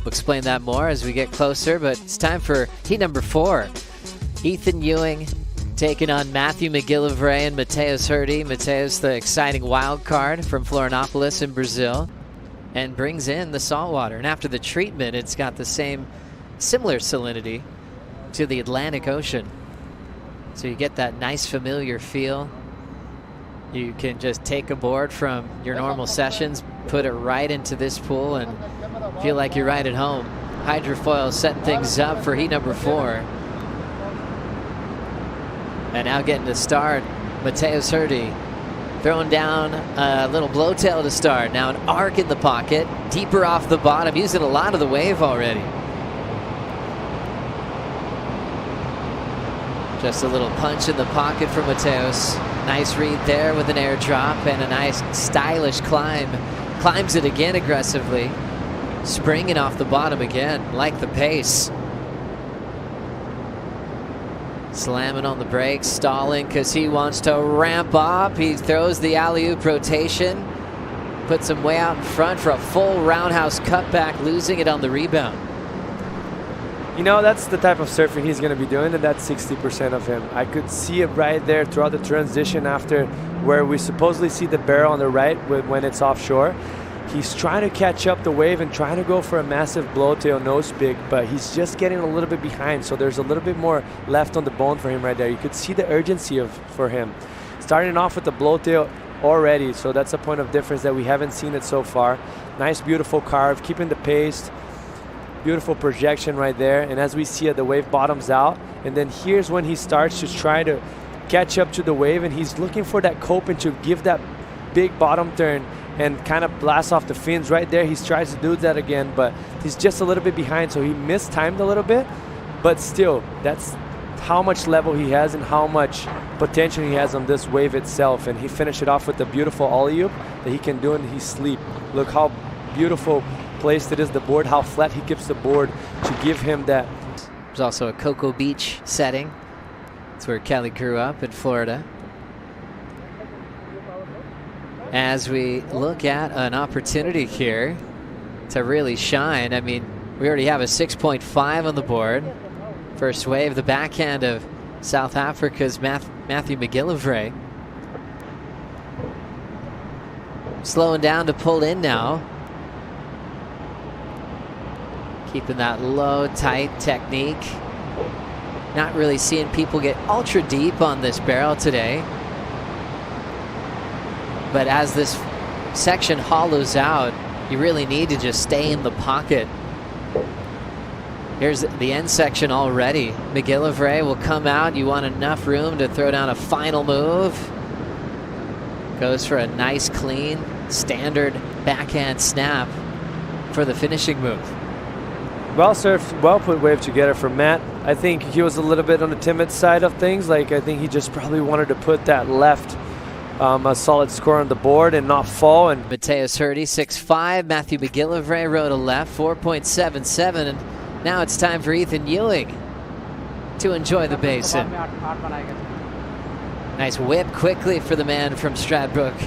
We'll explain that more as we get closer, but it's time for heat number 4. Ethan Ewing taking on Matthew McGillivray and Mateus Herdy. Mateus, the exciting wild card from Florianopolis in Brazil, and brings in the saltwater. And after the treatment, it's got the similar salinity to the Atlantic Ocean. So you get that nice familiar feel. You can just take a board from your normal sessions, put it right into this pool, and feel like you're right at home. Hydrofoil setting things up for heat number 4. And now getting to start, Mateus Herdy throwing down a little blowtail to start. Now an arc in the pocket, deeper off the bottom, using a lot of the wave already. Just a little punch in the pocket from Mateus. Nice read there with an air drop and a nice stylish climb. Climbs it again aggressively. Springing off the bottom again, like the pace. Slamming on the brakes, stalling because he wants to ramp up. He throws the alley-oop rotation, puts him way out in front for a full roundhouse cutback, losing it on the rebound. You know, that's the type of surfing he's going to be doing, and that's 60% of him. I could see it right there throughout the transition after where we supposedly see the barrel on the right when it's offshore. He's trying to catch up the wave and trying to go for a massive blowtail nose pick, but he's just getting a little bit behind, so there's a little bit more left on the bone for him right there. You could see the urgency for him. Starting off with the blowtail already, so that's a point of difference that we haven't seen it so far. Nice, beautiful carve, keeping the pace. Beautiful projection right there, and as we see it, the wave bottoms out, and then here's when he starts to try to catch up to the wave, and he's looking for that coping to give that big bottom turn and kind of blast off the fins right there. He tries to do that again, but he's just a little bit behind, so he mistimed a little bit, but still, that's how much level he has and how much potential he has on this wave itself. And he finished it off with a beautiful alley-oop that he can do in his sleep. Look how beautiful placed it is, the board, how flat he keeps the board to give him that. There's also a Cocoa Beach setting. That's where Kelly grew up in Florida. As we look at an opportunity here to really shine, I mean, we already have a 6.5 on the board. First wave, the backhand of South Africa's Matthew McGillivray. Slowing down to pull in now. Keeping that low, tight technique. Not really seeing people get ultra deep on this barrel today. But as this section hollows out, you really need to just stay in the pocket. Here's the end section already. McGillivray will come out. You want enough room to throw down a final move. Goes for a nice, clean, standard backhand snap for the finishing move. Well surfed, well put wave together for Matt. I think he was a little bit on the timid side of things. Like, I think he just probably wanted to put that left a solid score on the board and not fall. And Mateus Herdy 6'5", Matthew McGillivray rode a left 4.77, and now it's time for Ethan Ewing to enjoy the basin. Nice whip quickly for the man from Stradbroke.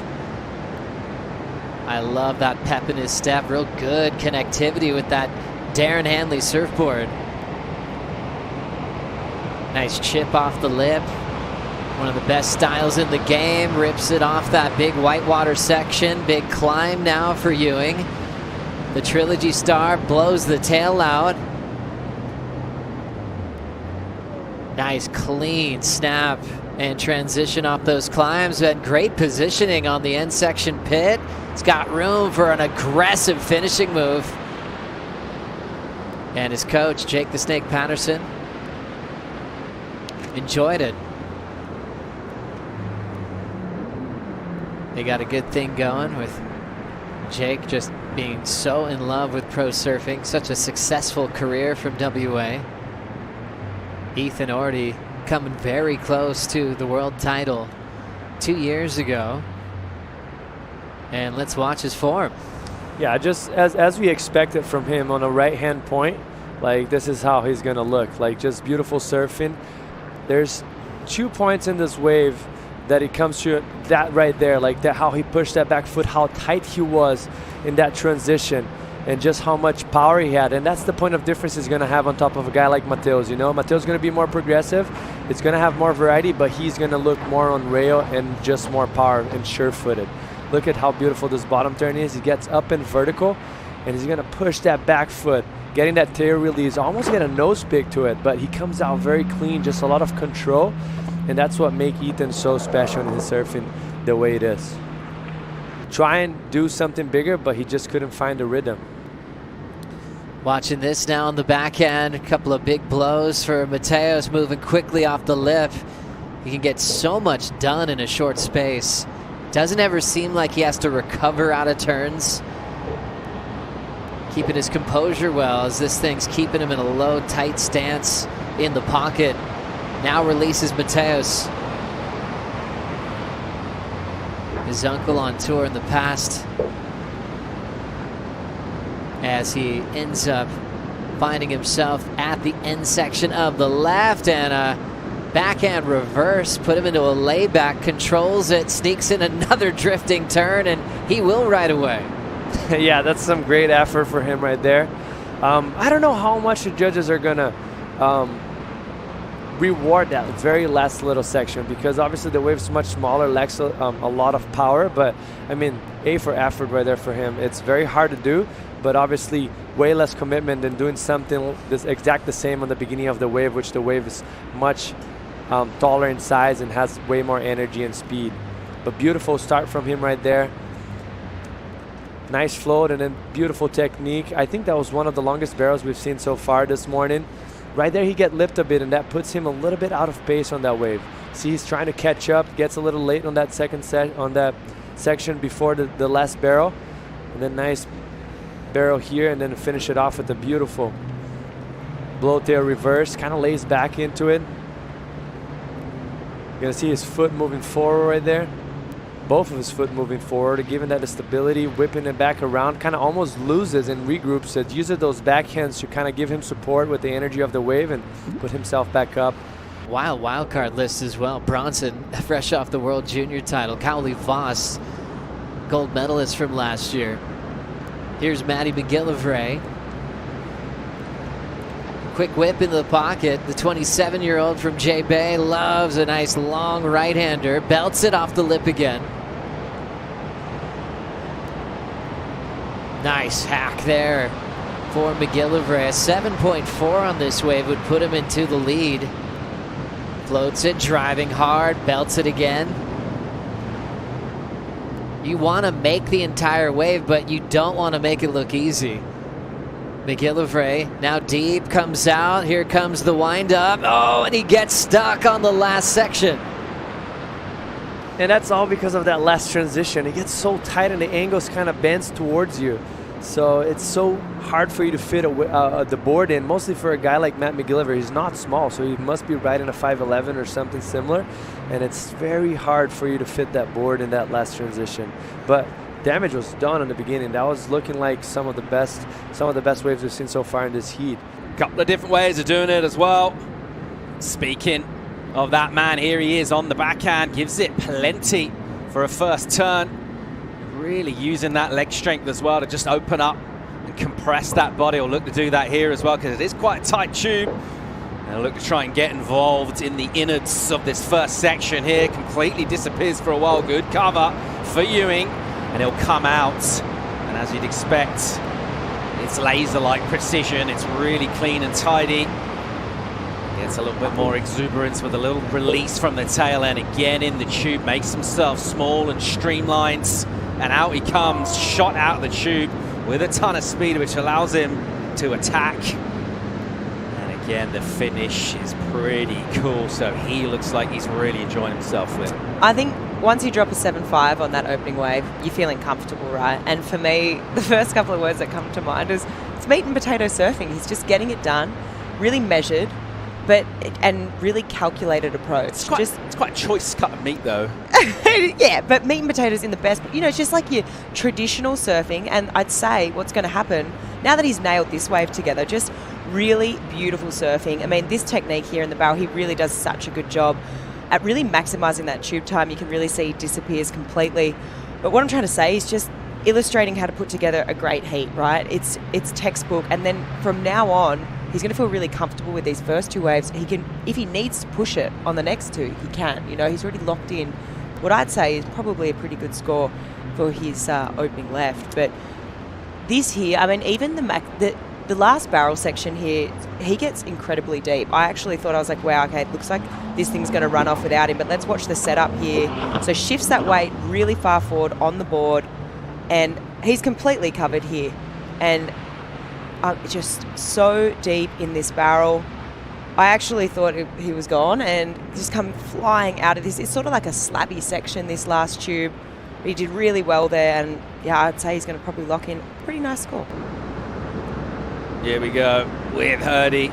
I love that pep in his step. Real good connectivity with that Darren Hanley surfboard. Nice chip off the lip. One of the best styles in the game. Rips it off that big whitewater section. Big climb now for Ewing. The Trilogy Star blows the tail out. Nice clean snap and transition off those climbs, and great positioning on the end section pit. It's got room for an aggressive finishing move. And his coach, Jake the Snake Patterson, enjoyed it. They got a good thing going with Jake just being so in love with pro surfing. Such a successful career from WA. Ethan already coming very close to the world title 2 years ago. And let's watch his form. Yeah, just as we expected from him on a right-hand point, like this is how he's gonna look. Like just beautiful surfing. There's 2 points in this wave that it comes to that right there, like that how he pushed that back foot, how tight he was in that transition. and just how much power he had. And that's the point of difference he's going to have on top of a guy like Mateus. You know, Mateus is going to be more progressive. It's going to have more variety, but he's going to look more on rail and just more power and sure-footed. Look at how beautiful this bottom turn is. He gets up and vertical, and he's going to push that back foot, getting that tail release, almost get a nose pick to it, but he comes out very clean, just a lot of control, and that's what makes Ethan so special in his surfing the way it is. Try and do something bigger, but he just couldn't find the rhythm. Watching this now on the backhand, a couple of big blows for Mateus, moving quickly off the lip. He can get so much done in a short space. Doesn't ever seem like he has to recover out of turns. Keeping his composure well as this thing's keeping him in a low, tight stance in the pocket. Now releases Mateus. His uncle on tour in the past, as he ends up finding himself at the end section of the left, and a backhand reverse put him into a layback, controls it, sneaks in another drifting turn, and he will right away. Yeah, that's some great effort for him right there. I don't know how much the judges are gonna reward that very last little section, because obviously the wave's much smaller, lacks a lot of power, but I mean, A for effort right there for him. It's very hard to do, but obviously way less commitment than doing something this exact the same on the beginning of the wave, which the wave is much taller in size and has way more energy and speed. But beautiful start from him right there. Nice float and then beautiful technique. I think that was one of the longest barrels we've seen so far this morning. Right there he get lipped a bit, and that puts him a little bit out of pace on that wave. See, he's trying to catch up, gets a little late on that section before the last barrel. And then nice barrel here, and then finish it off with a beautiful blowtail reverse. Kind of lays back into it. You're gonna see his foot moving forward right there. Both of his foot moving forward, giving that the stability, whipping it back around, kind of almost loses and regroups it, uses those backhands to kind of give him support with the energy of the wave and put himself back up. Wild card list as well. Bronson, fresh off the World Junior title. Cowley Voss, gold medalist from last year. Here's Matty McGillivray. Quick whip into the pocket. The 27-year-old from J-Bay loves a nice long right-hander. Belts it off the lip again. Nice hack there for McGillivray. A 7.4 on this wave would put him into the lead. Floats it, driving hard, belts it again. You want to make the entire wave, but you don't want to make it look easy. McGillivray now deep, comes out. Here comes the windup. Oh, and he gets stuck on the last section. And that's all because of that last transition. It gets so tight and the angles kind of bends towards you. So it's so hard for you to fit the board in, mostly for a guy like Matt McGillivray. He's not small, so he must be riding a 5'11" or something similar. And it's very hard for you to fit that board in that last transition. But damage was done in the beginning. That was looking like some of the best waves we've seen so far in this heat. Couple of different ways of doing it as well. Speaking of that man, here he is on the backhand, gives it plenty for a first turn. Really using that leg strength as well to just open up and compress that body. Will look to do that here as well, because it is quite a tight tube. And he'll look to try and get involved in the innards of this first section here. Completely disappears for a while. Good cover for Ewing. And he'll come out, and as you'd expect, it's laser-like precision. It's really clean and tidy. Gets a little bit more exuberance with a little release from the tail end. Again in the tube, makes himself small and streamlines, and out he comes, shot out of the tube with a ton of speed, which allows him to attack. And again, the finish is pretty cool, so he looks like he's really enjoying himself with it. I think once you drop a 7.5 on that opening wave, you're feeling comfortable, right? And for me, the first couple of words that come to mind is it's meat and potato surfing. He's just getting it done, really measured, and really calculated approach. It's quite a choice cut of meat, though. Yeah, but meat and potatoes in the best. You know, it's just like your traditional surfing. And I'd say what's going to happen now that he's nailed this wave together, just really beautiful surfing. I mean, this technique here in the barrel, he really does such a good job at really maximizing that tube time. You can really see he disappears completely. But what I'm trying to say is just illustrating how to put together a great heat, right? It's textbook. And then from now on, he's going to feel really comfortable with these first 2 waves. He can, if he needs to push it on the next 2, he can. You know, he's already locked in what I'd say is probably a pretty good score for his opening left. But this here, I mean, even the last barrel section here, he gets incredibly deep. I actually thought, I was like, wow, okay, it looks like this thing's going to run off without him. But let's watch the setup here. So shifts that weight really far forward on the board. And he's completely covered here. And just so deep in this barrel. I actually thought he was gone and just come flying out of this. It's sort of like a slabby section, this last tube. But he did really well there. And yeah, I'd say he's going to probably lock in a pretty nice score. Here we go with Herdy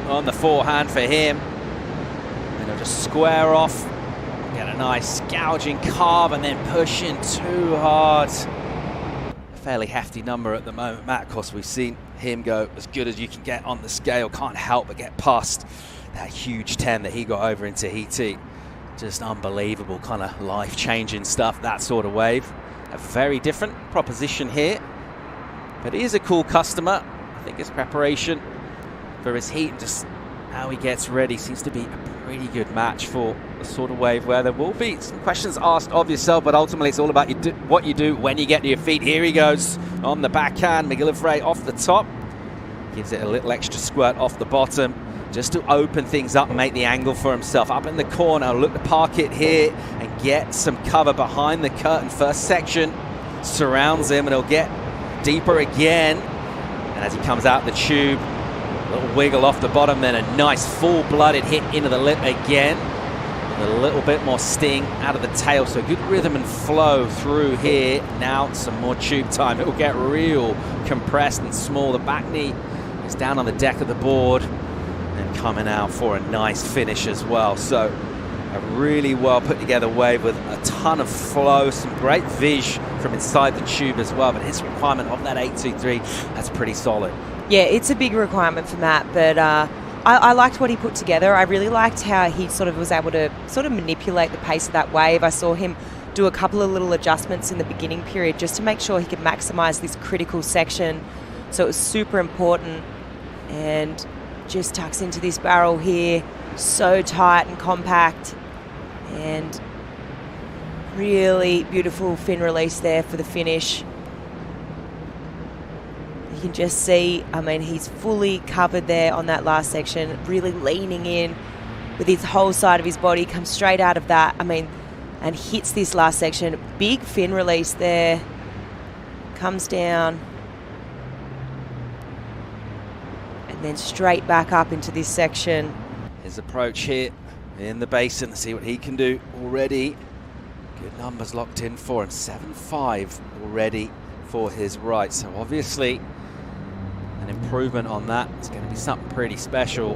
on the forehand for him. And he'll just square off, get a nice gouging carve and then pushing too hard. Fairly hefty number at the moment, Matt. Of course, we've seen him go as good as you can get on the scale. Can't help but get past that huge 10 that he got over in Tahiti. Just unbelievable, kind of life-changing stuff, that sort of wave. A very different proposition here, but he is a cool customer. I think his preparation for his heat and just how he gets ready seems to be a pretty good match for the sort of wave where there will be some questions asked of yourself, but ultimately it's all about what you do when you get to your feet. Here he goes on the backhand. McGillivray off the top. Gives it a little extra squirt off the bottom just to open things up and make the angle for himself. Up in the corner, look to park it here and get some cover behind the curtain. First section surrounds him and he'll get deeper again. And as he comes out the tube, a little wiggle off the bottom, then a nice full-blooded hit into the lip again. A little bit more sting out of the tail, so good rhythm and flow through here. Now some more tube time. It will get real compressed and small. The back knee is down on the deck of the board and coming out for a nice finish as well. So a really well put together wave with a ton of flow, some great viz from inside the tube as well. But his requirement of that 823, that's pretty solid. Yeah, it's a big requirement for Matt, but I liked what he put together. I really liked how he sort of was able to sort of manipulate the pace of that wave. I saw him do a couple of little adjustments in the beginning period just to make sure he could maximize this critical section. So it was super important, and just tucks into this barrel here, so tight and compact, and really beautiful fin release there for the finish. You can just see, I mean, he's fully covered there on that last section, really leaning in with his whole side of his body, comes straight out of that, I mean, and hits this last section. Big fin release there, comes down, and then straight back up into this section. His approach here in the basin, see what he can do already. Good numbers locked in for him, 7.5 already for his right, so obviously an improvement on that. It's going to be something pretty special.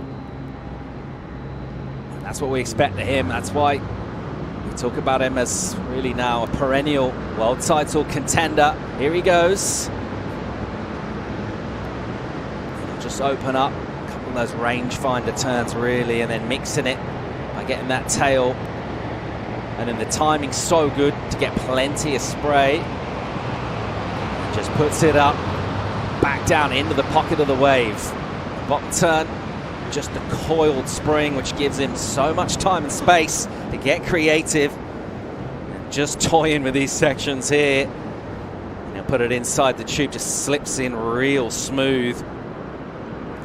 And that's what we expect of him. That's why we talk about him as really now a perennial world title contender. Here he goes. He'll just open up a couple of those rangefinder turns really, and then mixing it by getting that tail. And then the timing's so good to get plenty of spray. Just puts it up, back down into the pocket of the wave. Bottom turn, just a coiled spring, which gives him so much time and space to get creative. And just toying with these sections here. And he'll put it inside the tube, just slips in real smooth,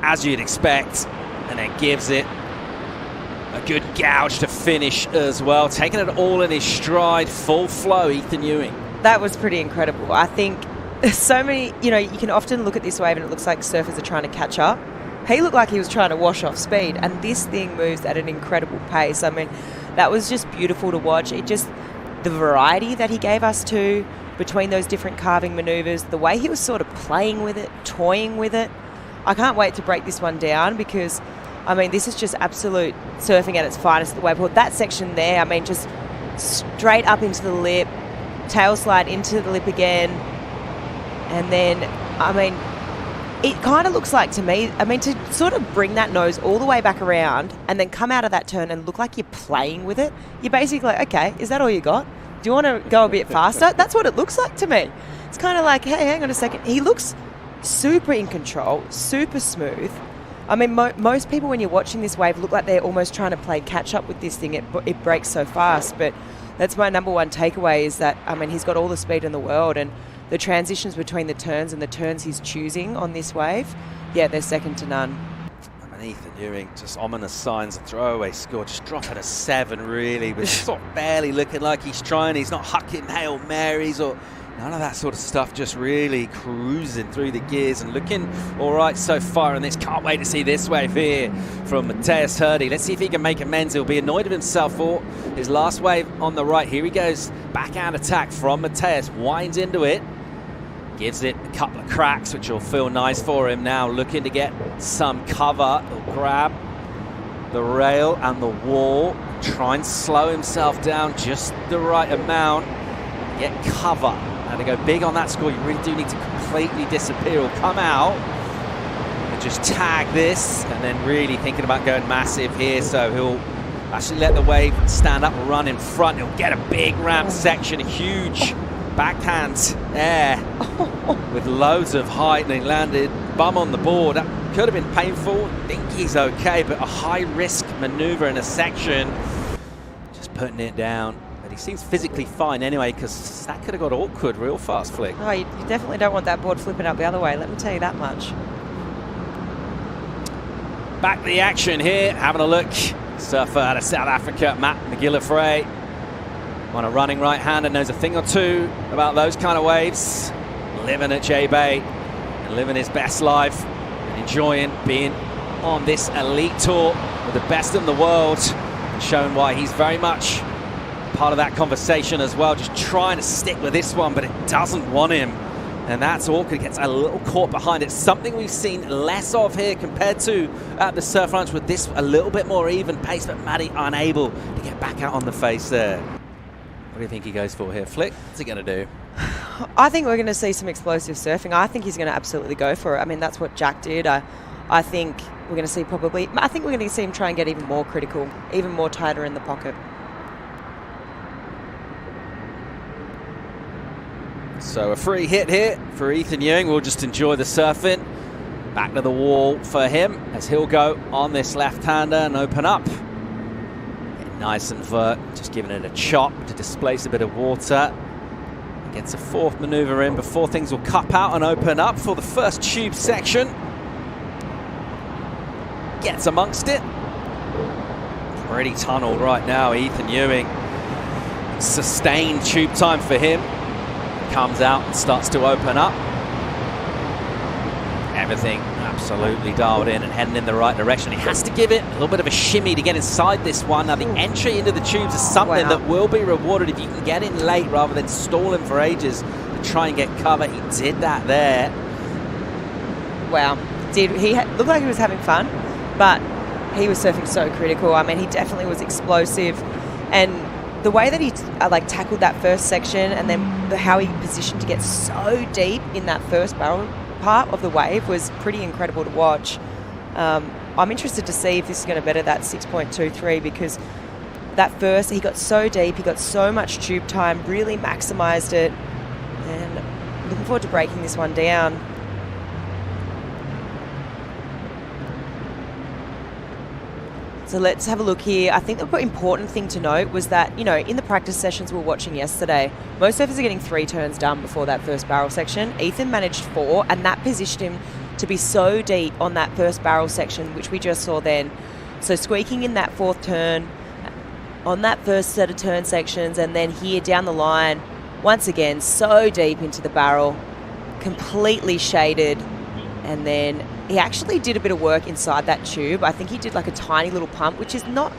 as you'd expect, and then gives it a good gouge to finish as well. Taking it all in his stride, full flow, Ethan Ewing. That was pretty incredible. I think there's so many, you know, you can often look at this wave and it looks like surfers are trying to catch up. He looked like he was trying to wash off speed, and this thing moves at an incredible pace. I mean, that was just beautiful to watch. It just, the variety that he gave us too, between those different carving maneuvers, the way he was sort of playing with it, toying with it. I can't wait to break this one down because, I mean, this is just absolute surfing at its finest at the wave. That section there, I mean, just straight up into the lip, tail slide into the lip again, and then, I mean, it kind of looks like to me, I mean, to sort of bring that nose all the way back around and then come out of that turn and look like you're playing with it. You're basically like, okay, is that all you got? Do you want to go a bit faster? That's what it looks like to me. it's kind of like, hey, hang on a second. He looks super in control, super smooth. I mean, most people when you're watching this wave look like they're almost trying to play catch up with this thing. It breaks so fast, but that's my number one takeaway is that, I mean, he's got all the speed in the world, and the transitions between the turns and the turns he's choosing on this wave, yeah, they're second to none. I mean, Ethan Ewing, just ominous signs, a throwaway score, just dropping a 7 really, but sort of barely looking like he's trying. He's not hucking Hail Marys or none of that sort of stuff, just really cruising through the gears and looking all right so far in this. Can't wait to see this wave here from Mateus Herdy. Let's see if he can make amends. He'll be annoyed with himself for his last wave on the right. Here he goes, backhand attack from Mateus, winds into it, gives it a couple of cracks, which will feel nice for him now, looking to get some cover. He'll grab the rail and the wall, try and slow himself down just the right amount, get cover. And to go big on that score, you really do need to completely disappear or come out and just tag this, and then really thinking about going massive here. So he'll actually let the wave stand up and run in front. He'll get a big ramp section, a huge backhand air with loads of height, and he landed bum on the board. That could have been painful. I think he's okay, but a high risk maneuver in a section, just putting it down. But he seems physically fine anyway, because that could have got awkward real fast, Flick. Oh, you definitely don't want that board flipping up the other way, let me tell you that much. Back to the action here, having a look. Surfer out of South Africa, McGillivray. On a running right-hander, knows a thing or two about those kind of waves. Living at J-Bay and living his best life and enjoying being on this elite tour with the best in the world, and showing why he's very much part of that conversation as well. Just trying to stick with this one, but it doesn't want him, and that's awkward. Gets a little caught behind it. Something we've seen less of here compared to at the Surf Lunch, with this a little bit more even pace, but Matty unable to get back out on the face there. What do you think he goes for here, Flick? What's he going to do? I think we're going to see some explosive surfing. I think he's going to absolutely go for it. I mean, that's what Jack did. I think we're going to see I think we're going to see him try and get even more critical, even more tighter in the pocket. So a free hit here for Ethan Ewing. We'll just enjoy the surfing. Back to the wall for him as he'll go on this left-hander and open up. Nice and vert, just giving it a chop to displace a bit of water. Gets a fourth maneuver in before things will cup out and open up for the first tube section. Gets amongst it. Pretty tunneled right now, Ethan Ewing. Sustained tube time for him. Comes out and starts to open up. Everything absolutely dialed in and heading in the right direction. He has to give it a little bit of a shimmy to get inside this one. Now the entry into the tubes is something that will be rewarded if you can get in late rather than stalling for ages to try and get cover. He did that there. Wow. He looked like he was having fun, but he was surfing so critical. I mean, he definitely was explosive, and the way that he tackled that first section, and then how he positioned to get so deep in that first barrel part of the wave was pretty incredible to watch. I'm interested to see if this is going to better that 6.23, because that first, he got so deep, he got so much tube time, really maximised it, and looking forward to breaking this one down. So let's have a look here. I think the important thing to note was that, in the practice sessions we were watching yesterday, most surfers are getting 3 turns done before that first barrel section. Ethan managed 4, and that positioned him to be so deep on that first barrel section, which we just saw then. So squeaking in that 4th turn, on that first set of turn sections, and then here down the line, once again, so deep into the barrel, completely shaded, and then he actually did a bit of work inside that tube. I think he did like a tiny little pump, which is not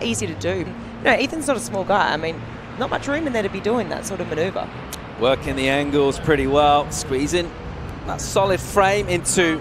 easy to do. Ethan's not a small guy. I mean, not much room in there to be doing that sort of maneuver. Working the angles pretty well, squeezing that solid frame into